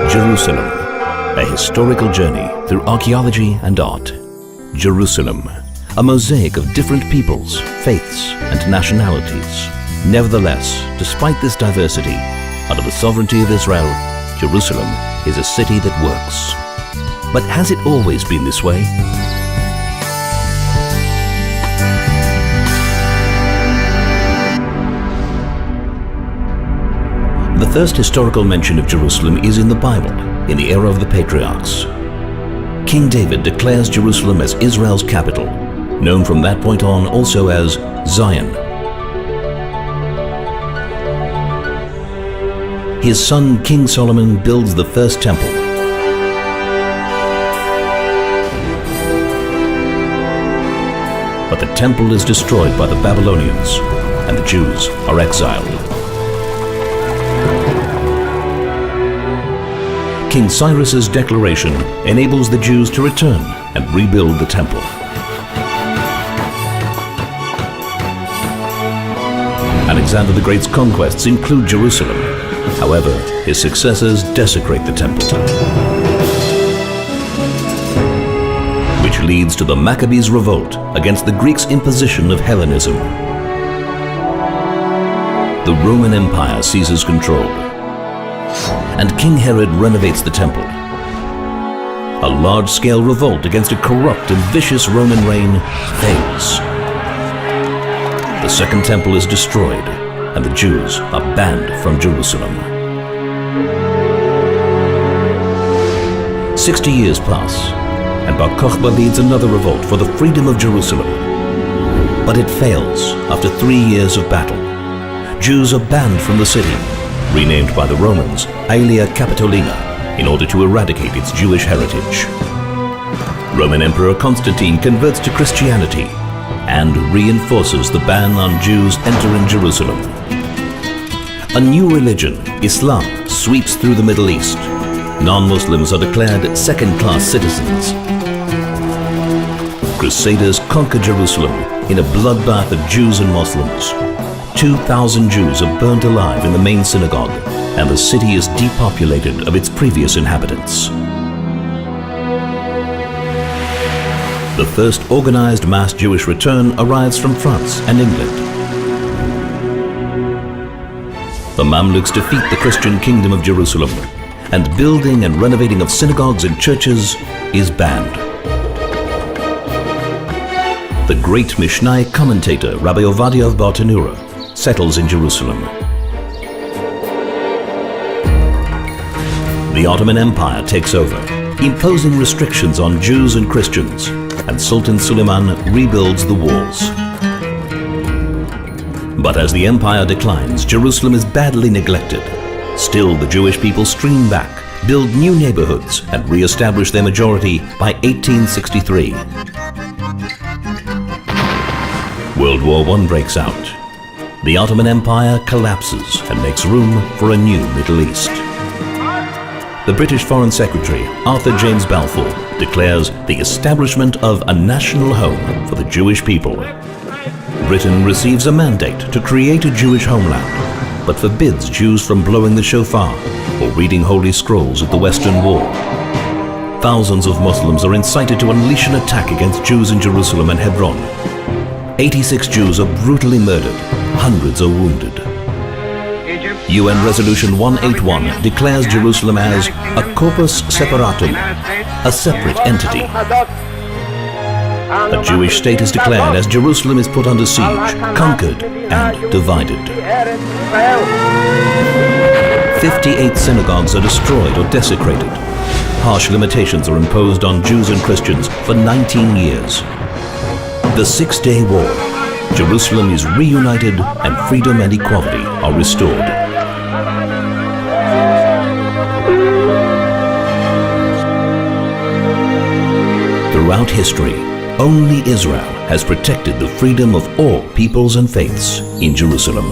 Jerusalem, a historical journey through archaeology and art. Jerusalem, a mosaic of different peoples, faiths and nationalities. Nevertheless, despite this diversity, under the sovereignty of Israel, Jerusalem is a city that works. But has it always been this way? The first historical mention of Jerusalem is in the Bible, in the era of the patriarchs. King David declares Jerusalem as Israel's capital, known from that point on also as Zion. His son King Solomon builds the first temple. But the temple is destroyed by the Babylonians, and the Jews are exiled. King Cyrus's declaration enables the Jews to return and rebuild the temple. Alexander the Great's conquests include Jerusalem. However, his successors desecrate the temple, which leads to the Maccabees' revolt against the Greeks' imposition of Hellenism. The Roman Empire seizes control, and King Herod renovates the temple. A large-scale revolt against a corrupt and vicious Roman reign fails. The Second Temple is destroyed, and the Jews are banned from Jerusalem. 60 years pass, and Bar Kokhba leads another revolt for the freedom of Jerusalem. But it fails after 3 years of battle. Jews are banned from the city, renamed by the Romans Aelia Capitolina, in order to eradicate its Jewish heritage. Roman Emperor Constantine converts to Christianity and reinforces the ban on Jews entering Jerusalem. A new religion, Islam, sweeps through the Middle East. Non-Muslims are declared second-class citizens. Crusaders conquer Jerusalem in a bloodbath of Jews and Muslims. 2,000 Jews are burnt alive in the main synagogue, and the city is depopulated of its previous inhabitants. The first organized mass Jewish return arrives from France and England. The Mamluks defeat the Christian kingdom of Jerusalem, and building and renovating of synagogues and churches is banned. The great Mishnai commentator Rabbi Ovadia of Bartanura settles in Jerusalem. The Ottoman Empire takes over, imposing restrictions on Jews and Christians, and Sultan Suleiman rebuilds the walls. But as the empire declines, Jerusalem is badly neglected. Still, the Jewish people stream back, build new neighborhoods, and re-establish their majority by 1863. World War I breaks out. The Ottoman Empire collapses and makes room for a new Middle East. The British Foreign Secretary, Arthur James Balfour, declares the establishment of a national home for the Jewish people. Britain receives a mandate to create a Jewish homeland, but forbids Jews from blowing the shofar or reading holy scrolls at the Western Wall. Thousands of Muslims are incited to unleash an attack against Jews in Jerusalem and Hebron. 86 Jews are brutally murdered, hundreds are wounded. UN Resolution 181 declares Jerusalem as a corpus separatum, a separate entity. A Jewish state is declared as Jerusalem is put under siege, conquered and divided. 58 synagogues are destroyed or desecrated. Harsh limitations are imposed on Jews and Christians for 19 years. The Six-Day War. Jerusalem is reunited and freedom and equality are restored. Throughout history, only Israel has protected the freedom of all peoples and faiths in Jerusalem.